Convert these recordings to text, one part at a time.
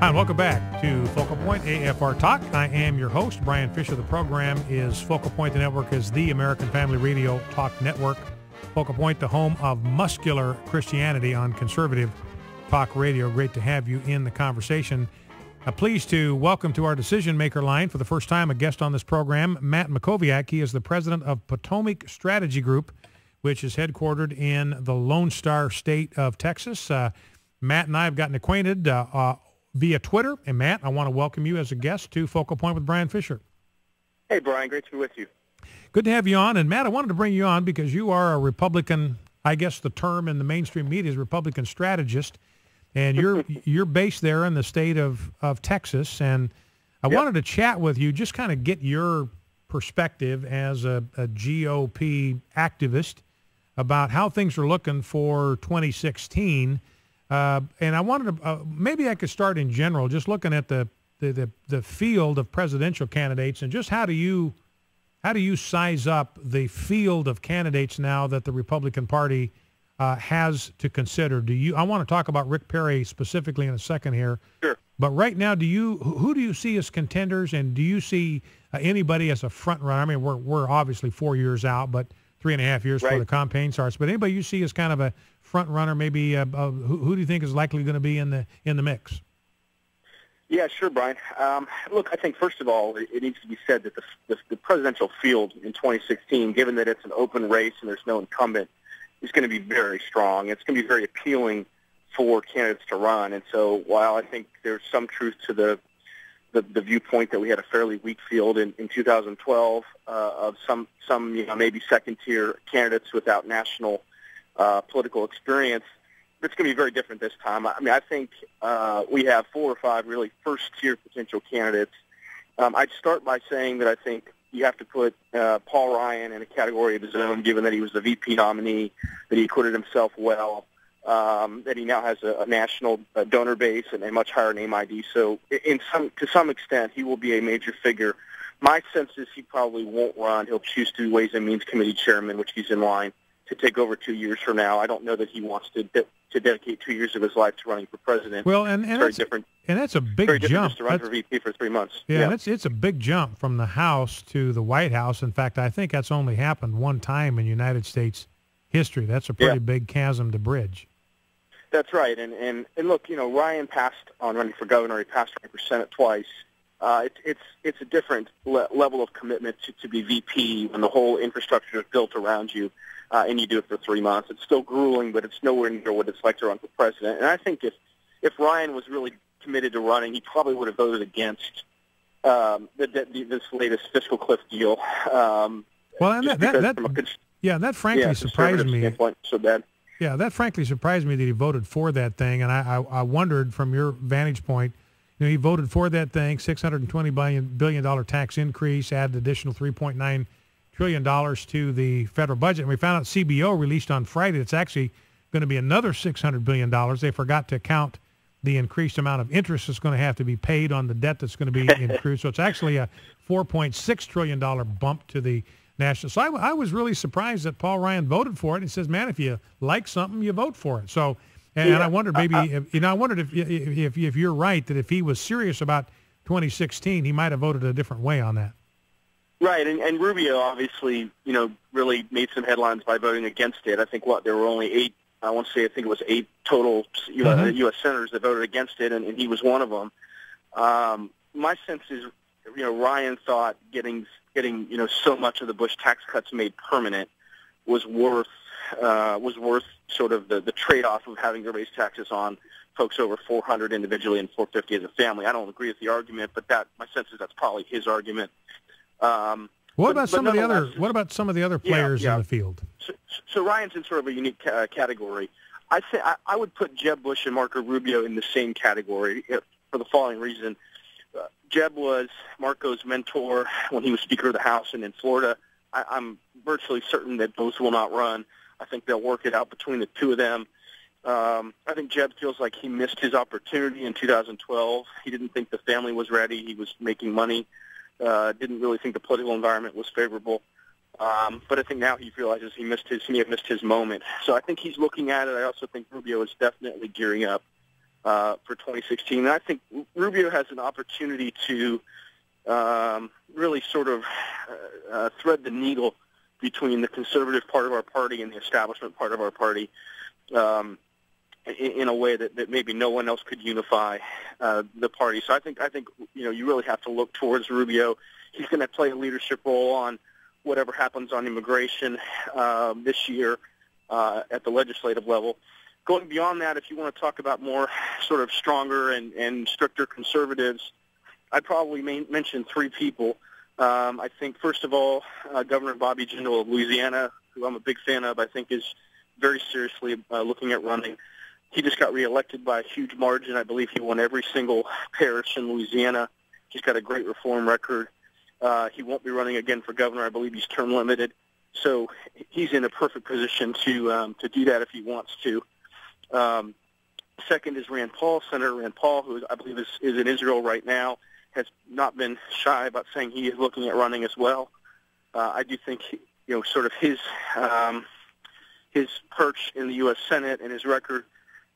Hi, and welcome back to Focal Point AFR Talk. I am your host, Brian Fisher. The program is Focal Point. The network is the American Family Radio Talk Network. Focal Point, the home of muscular Christianity on conservative talk radio. Great to have you in the conversation. Pleased to welcome to our decision maker line for the first time a guest on this program, Matt Mackowiak. He is the president of Potomac Strategy Group, which is headquartered in the Lone Star State of Texas. Matt and I have gotten acquainted via Twitter. And Matt, I want to welcome you as a guest to Focal Point with Brian Fisher. Hey, Brian. Great to be with you. Good to have you on. And Matt, I wanted to bring you on because you are a Republican, I guess the term in the mainstream media is Republican strategist. And you're based there in the state of Texas. And I wanted to chat with you, just kind of get your perspective as a GOP activist about how things are looking for 2016. And I wanted to, maybe I could start in general, just looking at the field of presidential candidates, and just how do you size up the field of candidates now that the Republican Party has to consider? I want to talk about Rick Perry specifically in a second here. Sure. But right now, who do you see as contenders, and do you see anybody as a front runner? I mean, we're obviously 4 years out, but 3.5 years before the campaign starts. But anybody you see as kind of a front runner, maybe who do you think is likely going to be in the mix? Yeah, sure, Brian. Look, I think first of all, it needs to be said that the presidential field in 2016, given that it's an open race and there's no incumbent, is going to be very strong. It's going to be very appealing for candidates to run. And so while I think there's some truth to the viewpoint that we had a fairly weak field in 2012 of some maybe second-tier candidates without national political experience, it's going to be very different this time. I mean, I think we have 4 or 5 really first-tier potential candidates. I'd start by saying that I think you have to put Paul Ryan in a category of his own, given that he was the VP nominee, that he acquitted himself well, that he now has a national donor base and a much higher name ID. So to some extent, he will be a major figure. My sense is he probably won't run. He'll choose to be Ways and Means Committee chairman, which he's in line to take over 2 years from now. I don't know that he wants to dedicate 2 years of his life to running for president. Well, and very different. And that's a big very jump. Just to run for VP for 3 months. Yeah, it's a big jump from the House to the White House. In fact, I think that's only happened one time in United States history. That's a pretty big chasm to bridge. That's right. And look, Ryan passed on running for governor. He passed running for Senate twice. It's a different level of commitment to be VP when the whole infrastructure is built around you, and you do it for 3 months. It's still grueling, but it's nowhere near what it's like to run for president. And I think if Ryan was really committed to running, he probably would have voted against this latest fiscal cliff deal. That frankly surprised me. So bad. Yeah, that frankly surprised me that he voted for that thing, and I wondered from your vantage point, he voted for that thing, $620 billion tax increase, added additional $3.9 trillion to the federal budget. And we found out CBO released on Friday it's actually going to be another $600 billion. They forgot to count the increased amount of interest that's going to have to be paid on the debt that's going to be increased. So it's actually a $4.6 trillion bump to the national. So I was really surprised that Paul Ryan voted for it. He says, man, if you like something, you vote for it. So, and I wondered if you're right, that if he was serious about 2016, he might have voted a different way on that. Right, and Rubio obviously, really made some headlines by voting against it. I think there were only 8. I think it was 8 total U.S. senators that voted against it, and he was one of them. My sense is, Ryan thought getting so much of the Bush tax cuts made permanent was worth sort of the trade-off of having to raise taxes on folks over 400 individually and 450 as a family. I don't agree with the argument, but my sense is that's probably his argument. What about some of the other players in the field? So Ryan's in sort of a unique category. I would put Jeb Bush and Marco Rubio in the same category for the following reason. Jeb was Marco's mentor when he was Speaker of the House and in Florida. I'm virtually certain that those will not run. I think they'll work it out between the two of them. I think Jeb feels like he missed his opportunity in 2012. He didn't think the family was ready. He was making money. Didn't really think the political environment was favorable. But I think now he realizes he may have missed his moment. So I think he's looking at it. I also think Rubio is definitely gearing up for 2016. And I think Rubio has an opportunity to really sort of thread the needle between the conservative part of our party and the establishment part of our party in a way that maybe no one else could unify the party. So I think you really have to look towards Rubio. He's going to play a leadership role on whatever happens on immigration this year at the legislative level. Going beyond that, if you want to talk about more sort of stronger and stricter conservatives, I'd probably mention three people. I think, first of all, Governor Bobby Jindal of Louisiana, who I'm a big fan of, I think is very seriously looking at running. He just got reelected by a huge margin. I believe he won every single parish in Louisiana. He's got a great reform record. He won't be running again for governor. I believe he's term limited. So he's in a perfect position to do that if he wants to. Second is Senator Rand Paul, who I believe is in Israel right now, has not been shy about saying he is looking at running as well. I do think, sort of his perch in the U.S. Senate and his record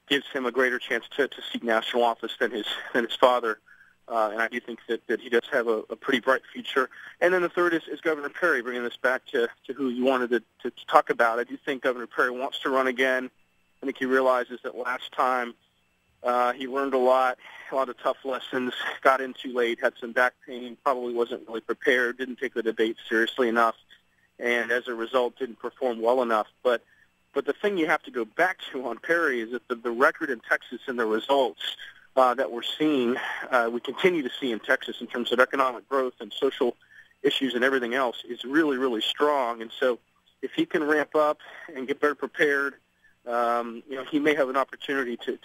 gives him a greater chance to seek national office than his father. And I do think that he does have a pretty bright future. And then the third is Governor Perry, bringing this back to who you wanted to talk about. I do think Governor Perry wants to run again. I think he realizes that last time he learned a lot of tough lessons, got in too late, had some back pain, probably wasn't really prepared, didn't take the debate seriously enough, and as a result didn't perform well enough. But the thing you have to go back to on Perry is that the record in Texas and the results that we're seeing, we continue to see in Texas in terms of economic growth and social issues and everything else is really, really strong. And so if he can ramp up and get better prepared, he may have an opportunity to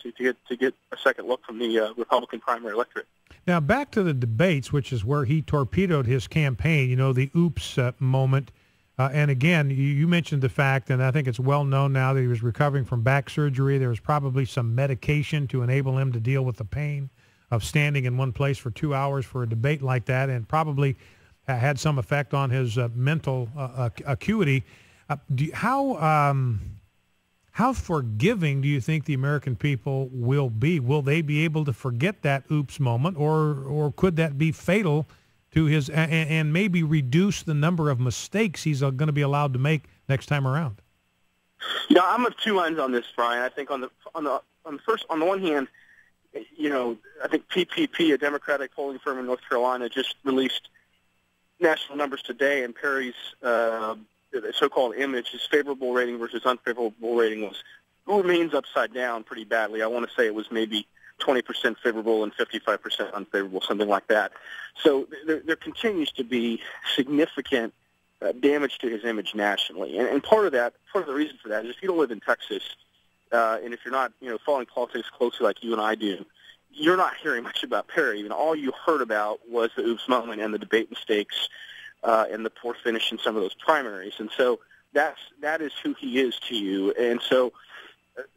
get a second look from the Republican primary electorate. Now, back to the debates, which is where he torpedoed his campaign, the oops moment. And again, you mentioned the fact, and I think it's well known now that he was recovering from back surgery. There was probably some medication to enable him to deal with the pain of standing in one place for 2 hours for a debate like that, and probably had some effect on his mental acuity. How forgiving do you think the American people will be? Will they be able to forget that oops moment, or could that be fatal to his and maybe reduce the number of mistakes he's going to be allowed to make next time around? Yeah, I'm of two minds on this, Brian. I think on the one hand, I think PPP, a Democratic polling firm in North Carolina, just released national numbers today, and Perry's so-called image, his favorable rating versus unfavorable rating remains upside down pretty badly. I want to say it was maybe 20% favorable and 55% unfavorable, something like that. So there continues to be significant damage to his image nationally. And part of the reason for that is if you don't live in Texas, and if you're not, following politics closely like you and I do, you're not hearing much about Perry. All you heard about was the oops moment and the debate mistakes and the poor finish in some of those primaries. And so that is who he is to you. And so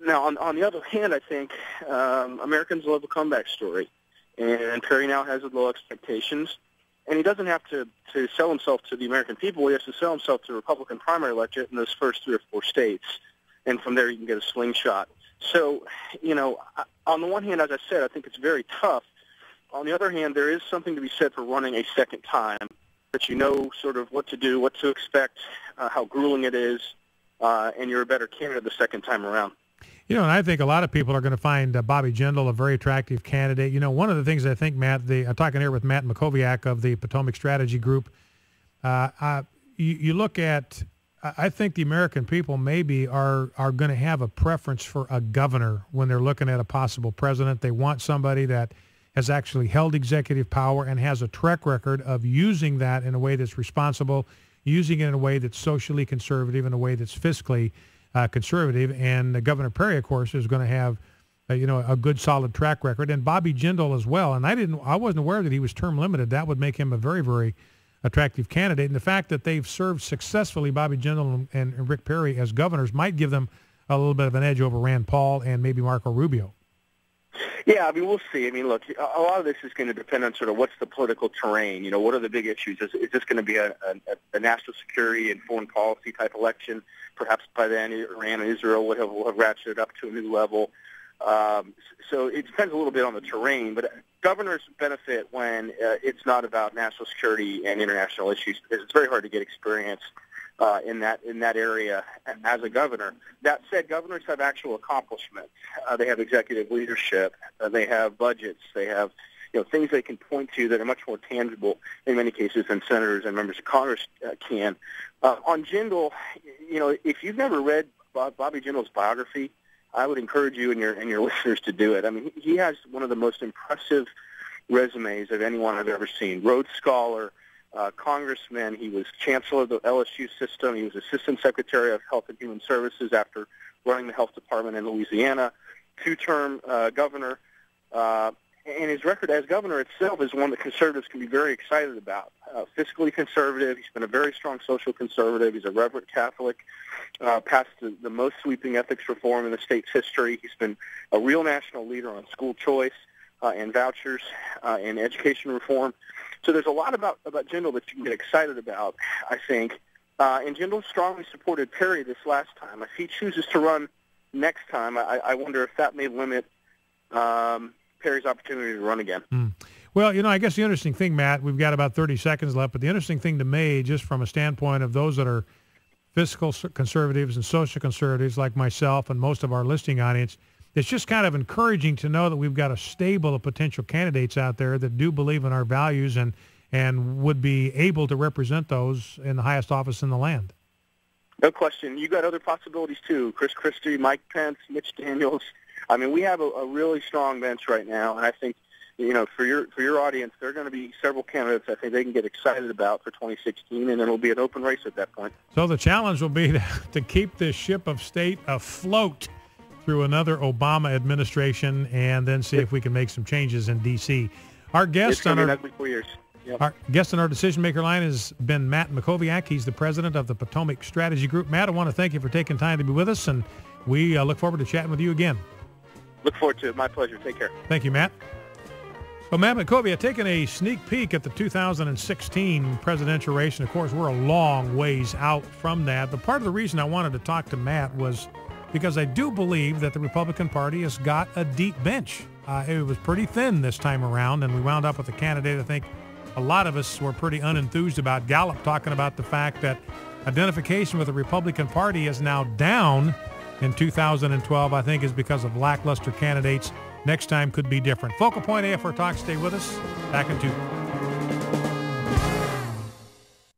now, on the other hand, I think Americans love a comeback story, and Perry now has low expectations, and he doesn't have to sell himself to the American people. He has to sell himself to a Republican primary electorate in those first 3 or 4 states, and from there you can get a slingshot. So, on the one hand, as I said, I think it's very tough. On the other hand, there is something to be said for running a second time, that sort of what to do, what to expect, how grueling it is, and you're a better candidate the second time around. And I think a lot of people are going to find Bobby Jindal a very attractive candidate. One of the things I think, Matt, I'm talking here with Matt Mackowiak of the Potomac Strategy Group. You look at, I think the American people maybe are going to have a preference for a governor when they're looking at a possible president. They want somebody that has actually held executive power and has a track record of using that in a way that's responsible, using it in a way that's socially conservative, in a way that's fiscally conservative. And Governor Perry, of course, is going to have a good solid track record, and Bobby Jindal as well. And I wasn't aware that he was term limited. That would make him a very, very attractive candidate. And the fact that they've served successfully, Bobby Jindal and Rick Perry, as governors, might give them a little bit of an edge over Rand Paul and maybe Marco Rubio. Yeah, we'll see. Look, a lot of this is going to depend on sort of what's the political terrain. What are the big issues? Is this going to be a national security and foreign policy type election? Perhaps by then Iran and Israel will have ratcheted up to a new level. So it depends a little bit on the terrain, but governors benefit when it's not about national security and international issues, because it's very hard to get experience in that area as a governor. That said, governors have actual accomplishments. They have executive leadership. They have budgets. They have things they can point to that are much more tangible in many cases than senators and members of Congress can. On Jindal, if you've never read Bobby Jindal's biography, I would encourage you and your listeners to do it. I mean, he has one of the most impressive resumes of anyone I've ever seen. Rhodes Scholar, congressman. He was chancellor of the LSU system. He was assistant secretary of Health and Human Services after running the health department in Louisiana. Two-term governor. And his record as governor itself is one that conservatives can be very excited about. Fiscally conservative. He's been a very strong social conservative. He's a reverent Catholic. Passed the most sweeping ethics reform in the state's history. He's been a real national leader on school choice and vouchers and education reform. So there's a lot about Jindal that you can get excited about, I think. And Jindal strongly supported Perry this last time. If he chooses to run next time, I wonder if that may limit Perry's opportunity to run again. Well, I guess the interesting thing, Matt, we've got about 30 seconds left, but the interesting thing to me, just from a standpoint of those that are fiscal conservatives and social conservatives like myself and most of our listening audience, it's just kind of encouraging to know that we've got a stable of potential candidates out there that do believe in our values and would be able to represent those in the highest office in the land. No question. You got other possibilities too. Chris Christie, Mike Pence, Mitch Daniels. I mean, we have a really strong bench right now, and I think, for your audience, there are going to be several candidates I think they can get excited about for 2016, and it'll be an open race at that point. So the challenge will be to keep this ship of state afloat through another Obama administration, and then see if we can make some changes in D.C. Our guest on our 4 years. Yep. Our guest on our decision maker line has been Matt Mackowiak. He's the president of the Potomac Strategy Group. Matt, I want to thank you for taking time to be with us, and we look forward to chatting with you again. Look forward to it. My pleasure. Take care. Thank you, Matt. Well, Matt Mackowiak taking a sneak peek at the 2016 presidential race, and of course we're a long ways out from that. But part of the reason I wanted to talk to Matt was because I do believe that the Republican Party has got a deep bench. It was pretty thin this time around, and we wound up with a candidate I think a lot of us were pretty unenthused about. Gallup talking about the fact that identification with the Republican Party is now down in 2012, I think, is because of lackluster candidates. Next time could be different. Focal Point AFR Talk. Stay with us. Back in 2.